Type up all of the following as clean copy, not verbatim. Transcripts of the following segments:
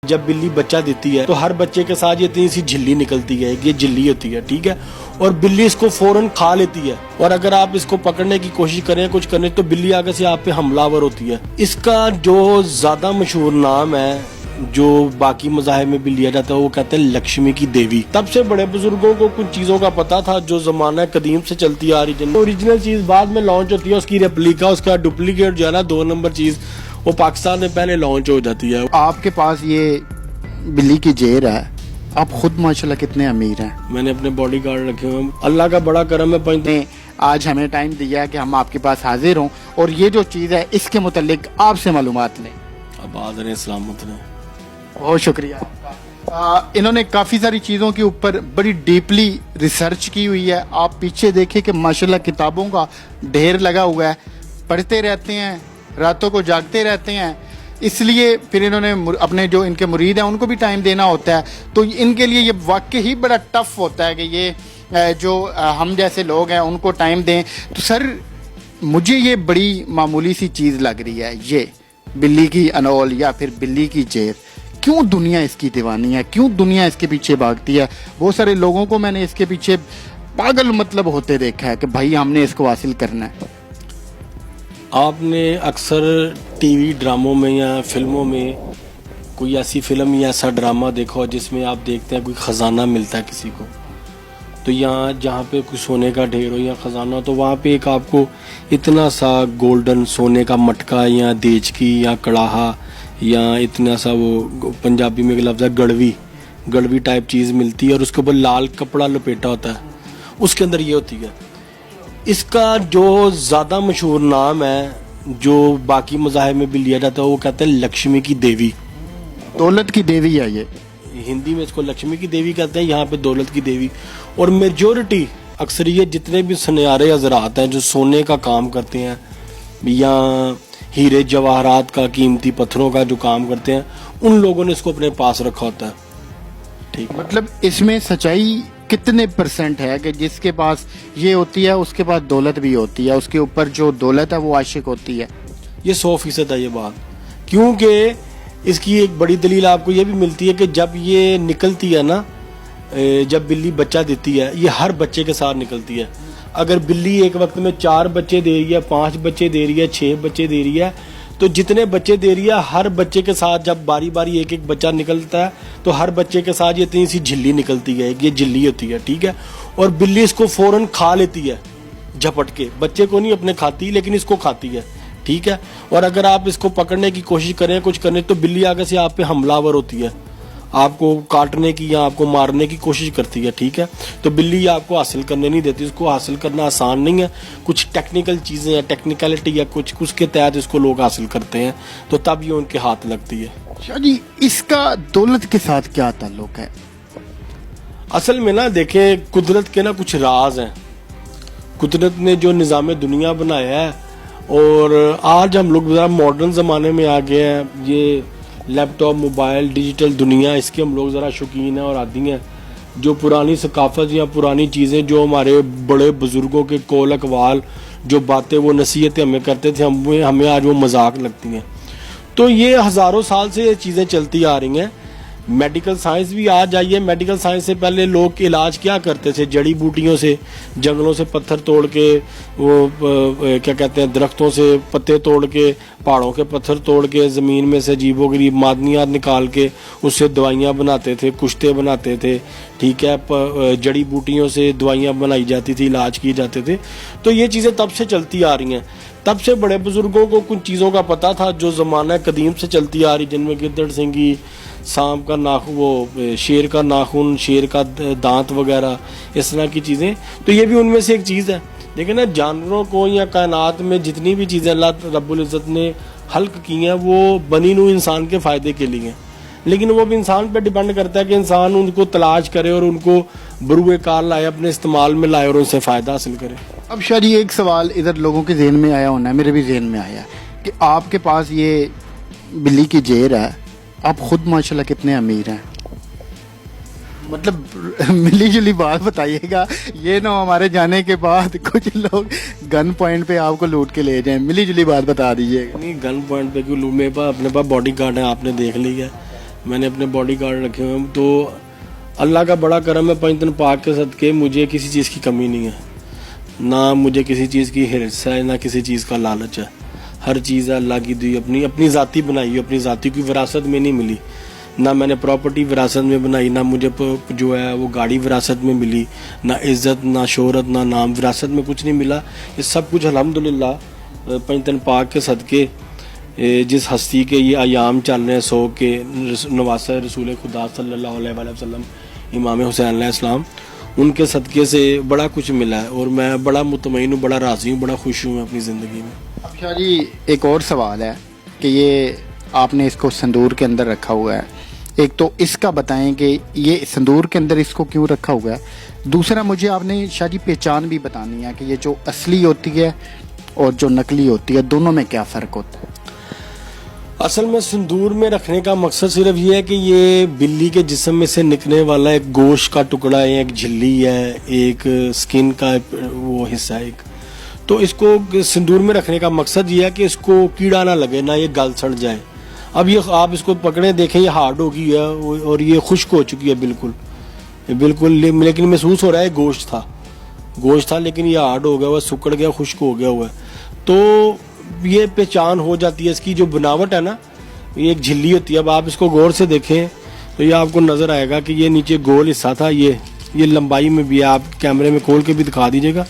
جب بلی بچہ دیتی ہے تو ہر بچے کے ساتھ یہ اتنی سی جھلی نکلتی ہے، یہ جھلی ہوتی ہے، ٹھیک ہے، اور بلی اس کو فوراً کھا لیتی ہے، اور اگر آپ اس کو پکڑنے کی کوشش کریں کچھ کرنے تو بلی آگے سے آپ پہ حملہ آور ہوتی ہے۔ اس کا جو زیادہ مشہور نام ہے جو باقی مذاہب میں بھی لیا جاتا ہے وہ کہتے ہیں لکشمی کی دیوی۔ تب سے بڑے بزرگوں کو کچھ چیزوں کا پتا تھا جو زمانہ قدیم سے چلتی آ رہی، اوریجنل چیز بعد میں لانچ ہوتی ہے، اس کی ریپلیکا، اس کا ڈپلیکیٹ جو ہے نا 2 نمبر چیز وہ پاکستان میں پہلے لانچ ہو جاتی ہے۔ آپ کے پاس یہ بلی کی جیر ہے، آپ خود ماشاءاللہ کتنے امیر ہیں۔ میں نے اپنے باڈی گارڈ رکھے ہوئے ہیں، اللہ کا بڑا کرم ہے۔ آج ہمیں ٹائم دیا ہے کہ ہم آپ کے پاس حاضر ہوں اور یہ جو چیز ہے اس کے متعلق آپ سے معلومات لیں۔ اب حاضر سلامت رہیں۔ بہت شکریہ آپ کا۔ انہوں نے کافی ساری چیزوں کے اوپر بڑی ڈیپلی ریسرچ کی ہوئی ہے۔ آپ پیچھے دیکھیں کہ ماشاءاللہ کتابوں کا ڈھیر لگا ہوا ہے، پڑھتے رہتے ہیں، راتوں کو جاگتے رہتے ہیں، اس لیے پھر انہوں نے اپنے جو ان کے مرید ہیں ان کو بھی ٹائم دینا ہوتا ہے، تو ان کے لیے یہ واقعی ہی بڑا ٹف ہوتا ہے کہ یہ جو ہم جیسے لوگ ہیں ان کو ٹائم دیں۔ تو سر مجھے یہ بڑی معمولی سی چیز لگ رہی ہے، یہ بلی کی انول یا پھر بلی کی جیر، کیوں دنیا اس کی دیوانی ہے، کیوں دنیا اس کے پیچھے بھاگتی ہے؟ بہت سارے لوگوں کو میں نے اس کے پیچھے پاگل مطلب ہوتے دیکھا ہے کہ بھائی ہم نے اس کو حاصل کرنا ہے۔ آپ نے اکثر ٹی وی ڈراموں میں یا فلموں میں کوئی ایسی فلم یا ایسا ڈرامہ دیکھا ہو جس میں آپ دیکھتے ہیں کوئی خزانہ ملتا ہے کسی کو، تو یہاں جہاں پہ کوئی سونے کا ڈھیر ہو یا خزانہ ہو تو وہاں پہ ایک آپ کو اتنا سا گولڈن سونے کا مٹکا یا دیچکی یا کڑاہا یا اتنا سا وہ پنجابی میں ایک لفظ ہے گڑوی ٹائپ چیز ملتی ہے، اور اس کے اوپر لال کپڑا لپیٹا ہوتا ہے، اس کے اندر یہ ہوتی ہے۔ اس کا جو زیادہ مشہور نام ہے جو باقی مذاہب میں بھی لیا جاتا ہے وہ کہتے ہیں لکشمی کی دیوی، دولت کی دیوی ہے یہ، ہندی میں اس کو لکشمی کی دیوی کہتے ہیں، یہاں پہ دولت کی دیوی۔ اور میجورٹی اکثریت جتنے بھی سنیارے حضرات ہیں جو سونے کا کام کرتے ہیں یا ہیرے جواہرات کا، قیمتی پتھروں کا جو کام کرتے ہیں، ان لوگوں نے اس کو اپنے پاس رکھا ہوتا ہے، ٹھیک۔ مطلب اس میں سچائی کتنے پرسنٹ ہے کہ جس کے پاس یہ ہوتی ہے اس کے پاس دولت بھی ہوتی ہے، اس کے اوپر جو دولت ہے وہ عاشق ہوتی ہے؟ یہ 100% ہے یہ بات، کیونکہ اس کی ایک بڑی دلیل آپ کو یہ بھی ملتی ہے کہ جب یہ نکلتی ہے نا، جب بلی بچہ دیتی ہے یہ ہر بچے کے ساتھ نکلتی ہے۔ اگر بلی ایک وقت میں 4 بچے دے رہی ہے، 5 بچے دے رہی ہے، 6 بچے دے رہی ہے، تو جتنے بچے دے رہی ہے ہر بچے کے ساتھ جب باری باری ایک بچہ نکلتا ہے تو ہر بچے کے ساتھ یہ اتنی سی جھلی نکلتی ہے، یہ جھلی ہوتی ہے، ٹھیک ہے، اور بلی اس کو فوراً کھا لیتی ہے جھپٹ کے، بچے کو نہیں اپنے کھاتی لیکن اس کو کھاتی ہے، ٹھیک ہے، اور اگر آپ اس کو پکڑنے کی کوشش کریں کچھ کرنے تو بلی آگے سے آپ پہ حملہ آور ہوتی ہے، آپ کو کاٹنے کی یا آپ کو مارنے کی کوشش کرتی ہے، ٹھیک ہے، تو بلی آپ کو حاصل کرنے نہیں دیتی، اس کو حاصل کرنا آسان نہیں ہے، کچھ ٹیکنیکل چیزیں ہیں، ٹیکنیکلٹی یا کچھ اس کے تحت اس کو لوگ حاصل کرتے ہیں، تو تب یہ ان کے ہاتھ لگتی ہے۔ شاہ جی اس کا دولت کے ساتھ کیا تعلق ہے؟ اصل میں نا دیکھیں قدرت کے نا کچھ راز ہیں، قدرت نے جو نظام دنیا بنایا ہے، اور آج ہم لوگ ذرا ماڈرن زمانے میں آ گئے ہیں، یہ لیپ ٹاپ، موبائل، ڈیجیٹل دنیا، اس کے ہم لوگ ذرا شوقین ہیں اور عادی ہیں۔ جو پرانی ثقافت یا پرانی چیزیں جو ہمارے بڑے بزرگوں کے قول اقوال جو باتیں وہ نصیحتیں ہمیں کرتے تھے، ہمیں آج وہ مذاق لگتی ہیں۔ تو یہ ہزاروں سال سے یہ چیزیں چلتی آ رہی ہیں۔ میڈیکل سائنس بھی آج آئی ہے، میڈیکل سائنس سے پہلے لوگ علاج کیا کرتے تھے؟ جڑی بوٹیوں سے، جنگلوں سے پتھر توڑ کے، وہ کیا کہتے ہیں، درختوں سے پتے توڑ کے، پہاڑوں کے پتھر توڑ کے، زمین میں سے عجیب و غریب معدنیات نکال کے اس سے دوائیاں بناتے تھے، کشتے بناتے تھے، ٹھیک ہے، جڑی بوٹیوں سے دوائیاں بنائی جاتی تھی، علاج کیے جاتے تھے۔ تو یہ چیزیں تب سے چلتی آ رہی ہیں۔ تب سے بڑے بزرگوں کو کچھ چیزوں کا پتہ تھا جو زمانہ قدیم سے چلتی آ رہی، جن میں گدڑ سنگی، سانپ کا ناخن، وہ شیر کا ناخن، شیر کا دانت وغیرہ، اس طرح کی چیزیں، تو یہ بھی ان میں سے ایک چیز ہے۔ لیکن نا جانوروں کو یا کائنات میں جتنی بھی چیزیں اللہ رب العزت نے خلق کی ہیں وہ بنی نوع انسان کے فائدے کے لیے ہیں، لیکن وہ بھی انسان پہ ڈیپینڈ کرتا ہے کہ انسان ان کو تلاش کرے اور ان کو بروئے کار لائے، اپنے استعمال میں لائے اور ان سے فائدہ حاصل کرے۔ اب شاہ جی ایک سوال ادھر لوگوں کے ذہن میں آیا ہونا ہے، میرے بھی ذہن میں آیا ہے کہ آپ کے پاس یہ بلی کی جیر ہے، آپ خود ماشاءاللہ کتنے امیر ہیں؟ مطلب ملی جلی بات بتائیے گا، یہ نہ ہمارے جانے کے بعد کچھ لوگ گن پوائنٹ پہ آپ کو لوٹ کے لے جائیں، ملی جلی بات بتا دیجیے گا۔ نہیں، گن پوائنٹ پہ کیوں لوں، میرے پاس اپنے پاس باڈی گارڈ ہے، آپ نے دیکھ لی ہے، میں نے اپنے باڈی گارڈ رکھے ہوئے ہیں. تو اللہ کا بڑا کرم ہے پنجتن پاک کے صدقے مجھے کسی چیز کی کمی نہیں ہے, نہ مجھے کسی چیز کی حرص ہے, نہ کسی چیز کا لالچ ہے. ہر چیز ہے اللہ کی دی, اپنی ذاتی بنائی ہے, اپنی ذاتی کی وراثت میں نہیں ملی. نہ میں نے پراپرٹی وراثت میں بنائی, نہ مجھے جو ہے وہ گاڑی وراثت میں ملی, نہ عزت, نہ شہرت, نہ نام, وراثت میں کچھ نہیں ملا. یہ سب کچھ الحمدللہ پنجتن پاک کے صدقے, جس ہستی کے یہ ایام چل رہے ہیں 100 کے, نواسہ رسول خدا صلی اللہ علیہ وآلہ وسلم امام حسین علیہ السلام, ان کے صدقے سے بڑا کچھ ملا ہے. اور میں بڑا مطمئن ہوں, بڑا راضی ہوں, بڑا خوش ہوں اپنی زندگی میں. اب شاہ جی ایک اور سوال ہے کہ یہ آپ نے اس کو سندور کے اندر رکھا ہوا ہے. ایک تو اس کا بتائیں کہ یہ سندور کے اندر اس کو کیوں رکھا ہوا ہے. دوسرا مجھے آپ نے شاہ جی پہچان بھی بتانی ہے کہ یہ جو اصلی ہوتی ہے اور جو نقلی ہوتی ہے دونوں میں کیا فرق ہوتا ہے. اصل میں سندور میں رکھنے کا مقصد صرف یہ ہے کہ یہ بلی کے جسم میں سے نکلنے والا ایک گوشت کا ٹکڑا ہے, ایک جھلی ہے, ایک سکن کا وہ حصہ ہے ایک. تو اس کو سندور میں رکھنے کا مقصد یہ ہے کہ اس کو کیڑا نہ لگے, نہ یہ گل سڑ جائے. اب یہ آپ اس کو پکڑیں دیکھیں, یہ ہارڈ ہو گئی ہے اور یہ خشک ہو چکی ہے بالکل, لیکن محسوس ہو رہا ہے گوشت تھا لیکن یہ ہارڈ ہو گیا ہوا, سکڑ گیا, خشک ہو گیا ہوا ہے. تو یہ پہچان ہو جاتی ہے. اس کی جو بناوٹ ہے نا, یہ ایک جھلی ہوتی ہے. اب آپ اس کو غور سے دیکھیں تو یہ آپ کو نظر آئے گا کہ یہ نیچے گول حصہ تھا, یہ لمبائی میں بھی ہے. آپ کیمرے میں کھول کے بھی دکھا دیجیے گا.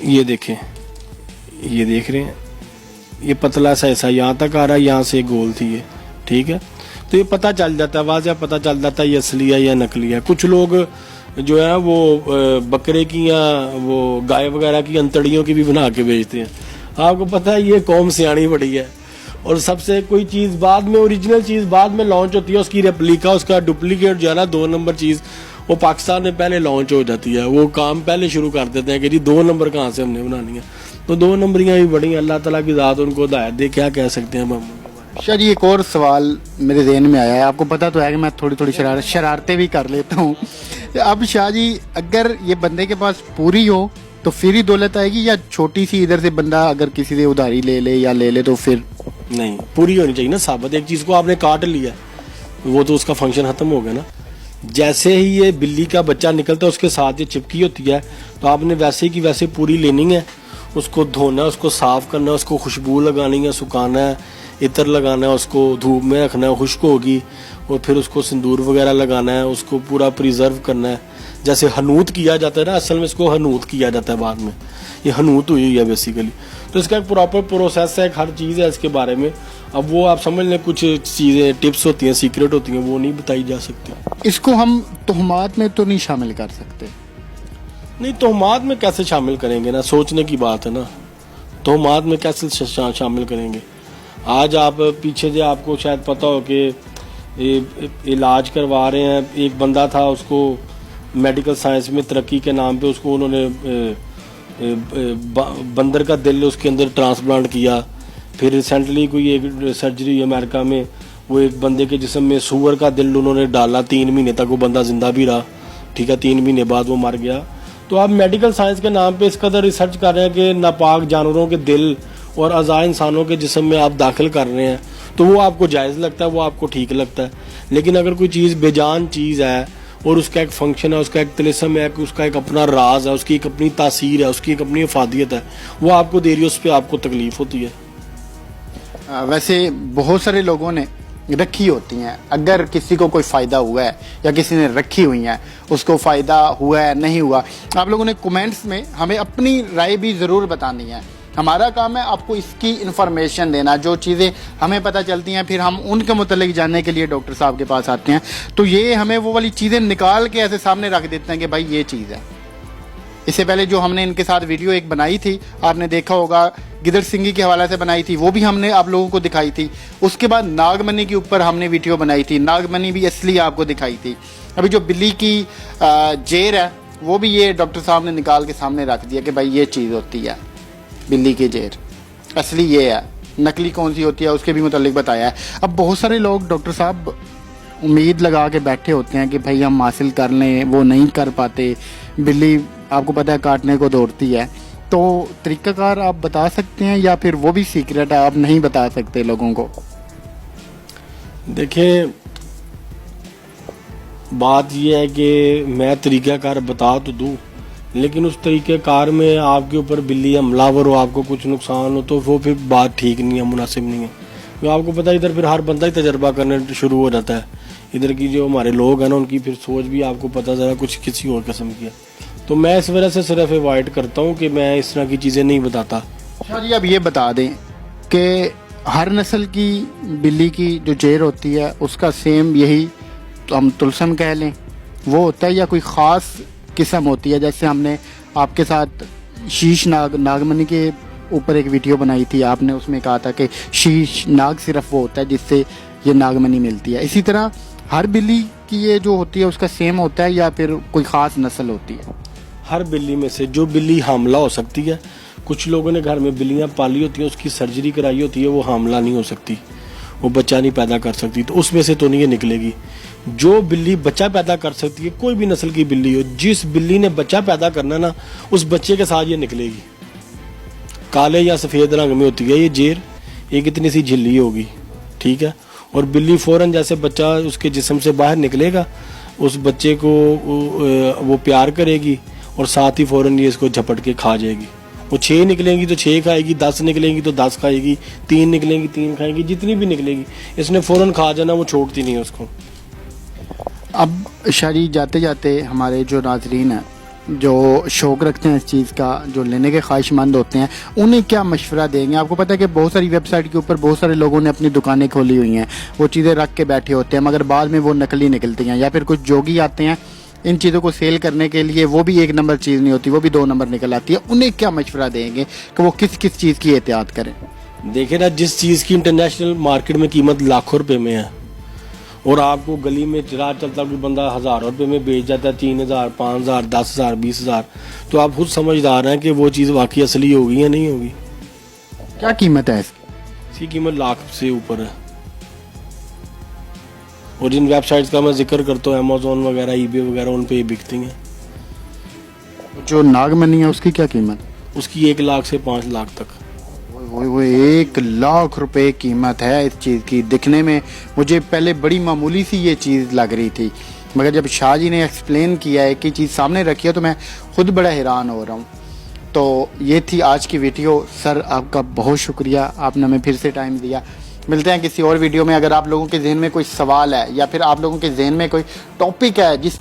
یہ دیکھیں, یہ دیکھ رہے ہیں, یہ پتلا سا ایسا یہاں تک آ رہا ہے, یہاں سے گول تھی یہ, ٹھیک ہے. تو یہ پتہ چل جاتا ہے, واضح پتہ چل جاتا ہے یہ اصلی ہے یا نقلی ہے. کچھ لوگ جو ہے وہ بکرے کی یا وہ گائے وغیرہ کی انتڑیوں کی بھی بنا کے بیچتے ہیں. آپ کو پتہ ہے یہ قوم سیاਣੀ بڑی ہے. اور سب سے کوئی چیز بعد میں, اوریجنل چیز بعد میں لانچ ہوتی ہے, اس کی ریپلیکا, اس کا ڈپلیکیٹ جو ہے نا 2 نمبر چیز, وہ پاکستان میں پہلے لانچ ہو جاتی ہے. وہ کام پہلے شروع کر دیتے ہیں کہ جی 2 نمبر کہاں سے ہم نے بنانی ہے. تو 2 نمبریاں بھی بڑی ہیں. اللہ تعالیٰ کی ذات ان کو ہدایت دے, کیا کہہ سکتے ہیں ہم. شاہ جی ایک اور سوال میرے ذہن میں آیا ہے. آپ کو پتا تو ہے کہ میں تھوڑی شرارتیں بھی کر لیتا ہوں. اب شاہ جی اگر یہ بندے کے پاس پوری ہو تو پھر ہی دولت آئے گی, یا چھوٹی سی ادھر سے بندہ اگر کسی سے ادھاری لے لے تو پھر نہیں, پوری ہونی چاہیے نا ثابت. ایک چیز کو آپ نے کاٹ لیا وہ تو اس کا فنکشن ختم ہو گیا نا. جیسے ہی یہ بلی کا بچہ نکلتا ہے اس کے ساتھ یہ چپکی ہوتی ہے, تو آپ نے ویسے کی ویسے پوری لینی ہے, اس کو دھونا ہے, اس کو صاف کرنا ہے, اس کو خوشبو لگانی ہے, سکھانا ہے, عطر لگانا ہے, اس کو دھوپ میں رکھنا ہے, خشک ہوگی, اور پھر اس کو سندور وغیرہ لگانا ہے, اس کو پورا پریزرو کرنا ہے. جیسے حنوت کیا جاتا ہے نا, اصل میں اس کو حنوت کیا جاتا ہے بعد میں, یہ حنوت ہوئی ہے بیسیکلی. تو اس کا ایک پراپر پروسیس ہے, ایک ہر چیز ہے اس کے بارے میں. اب وہ آپ سمجھ لیں کچھ چیزیں ٹپس ہوتی ہیں, سیکرٹ ہوتی ہیں, وہ نہیں بتائی جا سکتی. اس کو ہم تہمات میں تو نہیں شامل کر سکتے. نہیں, تہمات میں کیسے شامل کریں گے نا, سوچنے کی بات ہے نا. تہمات میں کیسے شامل کریں گے. آج آپ پیچھے جو آپ کو شاید پتہ ہو کہ علاج کروا رہے ہیں, ایک بندہ تھا, اس کو میڈیکل سائنس میں ترقی کے نام پہ اس کو انہوں نے بندر کا دل اس کے اندر ٹرانسپلانٹ کیا. پھر ریسنٹلی کوئی ایک سرجری ہوئی امریکہ میں, وہ ایک بندے کے جسم میں سور کا دل انہوں نے ڈالا. 3 مہینے تک وہ بندہ زندہ بھی رہا, ٹھیک ہے, 3 مہینے بعد وہ مر گیا. تو آپ میڈیکل سائنس کے نام پہ اس قدر ریسرچ کر رہے ہیں کہ ناپاک جانوروں کے دل اور اعضاء انسانوں کے جسم میں آپ داخل کر رہے ہیں, تو وہ آپ کو جائز لگتا ہے, وہ آپ کو ٹھیک لگتا ہے. لیکن اگر کوئی چیز بے جان چیز ہے اور اس کا ایک فنکشن ہے, اس کا ایک طلسم ہے, اس کا ایک اپنا راز ہے, اس کی ایک اپنی تاثیر ہے, اس کی ایک اپنی افادیت ہے, وہ آپ کو دے رہی ہے, اس پہ آپ کو تکلیف ہوتی ہے. ویسے بہت سارے لوگوں نے رکھی ہوتی ہیں, اگر کسی کو کوئی فائدہ ہوا ہے یا کسی نے رکھی ہوئی ہیں, اس کو فائدہ ہوا ہے نہیں ہوا, آپ لوگوں نے کومنٹس میں ہمیں اپنی رائے بھی ضرور بتانی ہے. ہمارا کام ہے آپ کو اس کی انفارمیشن دینا, جو چیزیں ہمیں پتہ چلتی ہیں پھر ہم ان کے متعلق جاننے کے لیے ڈاکٹر صاحب کے پاس آتے ہیں. تو یہ ہمیں وہ والی چیزیں نکال کے ایسے سامنے رکھ دیتے ہیں کہ بھائی یہ چیز ہے. اس سے پہلے جو ہم نے ان کے ساتھ ویڈیو ایک بنائی تھی, آپ نے دیکھا ہوگا, گدڑ سنگھی کے حوالے سے بنائی تھی, وہ بھی ہم نے آپ لوگوں کو دکھائی تھی. اس کے بعد ناگ منی کے اوپر ہم نے ویڈیو بنائی تھی, ناگ منی بھی اصلی آپ کو دکھائی تھی. ابھی جو بلی کی جیر ہے وہ بھی یہ ڈاکٹر صاحب نے نکال کے سامنے رکھ دیا کہ بھائی یہ چیز ہوتی ہے بلی کی جیر, اصلی یہ ہے. نقلی کون سی ہوتی ہے اس کے بھی متعلق بتایا ہے. اب بہت سارے لوگ ڈاکٹر صاحب امید لگا کے بیٹھے ہوتے ہیں کہ بھائی ہم حاصل کر لیں, وہ نہیں کر پاتے. بلی آپ کو پتہ ہے کاٹنے کو دوڑتی ہے, تو طریقہ کار آپ بتا سکتے ہیں یا پھر وہ بھی سیکرٹ ہے آپ نہیں بتا سکتے لوگوں کو؟ دیکھیں بات یہ ہے کہ میں طریقہ کار بتا تو دوں، لیکن اس طریقہ کار میں آپ کے اوپر بلی حملہ ور ہو، آپ کو کچھ نقصان ہو، تو وہ پھر بات ٹھیک نہیں ہے، مناسب نہیں ہے. کیونکہ آپ کو پتہ ہے ادھر پھر ہر بندہ ہی تجربہ کرنے شروع ہو جاتا ہے. ادھر کی جو ہمارے لوگ ہیں نا ان کی پھر سوچ بھی آپ کو پتہ ذرا کچھ کسی اور قسم کی ہے. تو میں اس وجہ سے صرف اوائڈ کرتا ہوں کہ میں اس طرح کی چیزیں نہیں بتاتا. شاہ جی اب یہ بتا دیں کہ ہر نسل کی بلی کی جو جیر ہوتی ہے اس کا سیم یہی تو ہم تلسم کہہ لیں وہ ہوتا ہے یا کوئی خاص قسم ہوتی ہے؟ جیسے ہم نے آپ کے ساتھ شیش ناگمنی کے اوپر ایک ویڈیو بنائی تھی، آپ نے اس میں کہا تھا کہ شیش ناگ صرف وہ ہوتا ہے جس سے یہ ناگمنی ملتی ہے. اسی طرح ہر بلی کی یہ جو ہوتی ہے اس کا سیم ہوتا ہے یا پھر کوئی خاص نسل ہوتی ہے؟ ہر بلی میں سے جو بلی حاملہ ہو سکتی ہے، کچھ لوگوں نے گھر میں بلیاں پالی ہوتی ہیں، اس کی سرجری کرائی ہوتی ہے، وہ حاملہ نہیں ہو سکتی، وہ بچہ نہیں پیدا کر سکتی، تو اس میں سے تو نہیں یہ نکلے گی. جو بلی بچہ پیدا کر سکتی ہے، کوئی بھی نسل کی بلی ہو، جس بلی نے بچہ پیدا کرنا نا اس بچے کے ساتھ یہ نکلے گی. کالے یا سفید رنگ میں ہوتی ہے یہ جیر، ایک اتنی سی جھلی ہوگی، ٹھیک ہے. اور بلی فوراً جیسے بچہ اس کے جسم سے باہر نکلے گا اس بچے کو وہ پیار کرے گی اور ساتھ ہی فوراً یہ اس کو جھپٹ کے کھا جائے گی. وہ 6 نکلیں گی تو 6 کھائے گی، 10 نکلیں گی تو 10 کھائے گی، 3 نکلیں گی 3 کھائے گی، جتنی بھی نکلے گی اس نے فوراً کھا جانا، وہ چھوڑتی نہیں ہے اس کو. اب شاعری جاتے جاتے ہمارے جو ناظرین ہیں جو شوق رکھتے ہیں اس چیز کا، جو لینے کے خواہش مند ہوتے ہیں، انہیں کیا مشورہ دیں گے؟ آپ کو پتہ ہے کہ بہت ساری ویب سائٹ کے اوپر بہت سارے لوگوں نے اپنی دکانیں کھولی ہوئی ہیں، وہ چیزیں رکھ کے بیٹھے ہوتے ہیں مگر بعد میں وہ نکلی نکلتی ہیں، یا پھر کچھ جوگی آتے ہیں ان چیزوں کو سیل کرنے کے لیے، وہ بھی 1 نمبر چیز نہیں ہوتی، وہ بھی 2 نمبر نکل آتی ہے. انہیں کیا مشورہ دیں گے کہ وہ کس کس چیز کی احتیاط کریں؟ دیکھیں نا، جس چیز کی انٹرنیشنل مارکیٹ میں قیمت لاکھوں روپے میں ہے اور آپ کو گلی میں راہ چلتا کوئی بندہ ہزاروں روپے میں بیچ جاتا ہے، 3000 5000 10000 20000، تو آپ خود سمجھدار ہیں کہ وہ چیز واقعی اصلی ہوگی یا نہیں ہوگی. کیا قیمت ہے اس کی؟ اس کی قیمت لاکھ سے اوپر ہے. اور جن ویب سائٹس کا میں ذکر کرتا ہوں، امیزون وغیرہ، ای بے وغیرہ، ان پہ یہ بکتی ہیں. جو ناگمنی ہے اس کی کیا قیمت؟ اس کی 1 لاکھ سے 5 لاکھ تک. وہ 1 لاکھ روپے قیمت ہے اس چیز کی. دکھنے میں مجھے پہلے بڑی معمولی سی یہ چیز لگ رہی تھی، مگر جب شاہ جی نے ایکسپلین کیا ہے کہ چیز سامنے رکھی ہے تو میں خود بڑا حیران ہو رہا ہوں. تو یہ تھی آج کی ویڈیو. سر آپ کا بہت شکریہ، آپ نے ہمیں پھر سے ٹائم دیا. ملتے ہیں کسی اور ویڈیو میں. اگر آپ لوگوں کے ذہن میں کوئی سوال ہے یا پھر آپ لوگوں کے ذہن میں کوئی ٹاپک ہے جس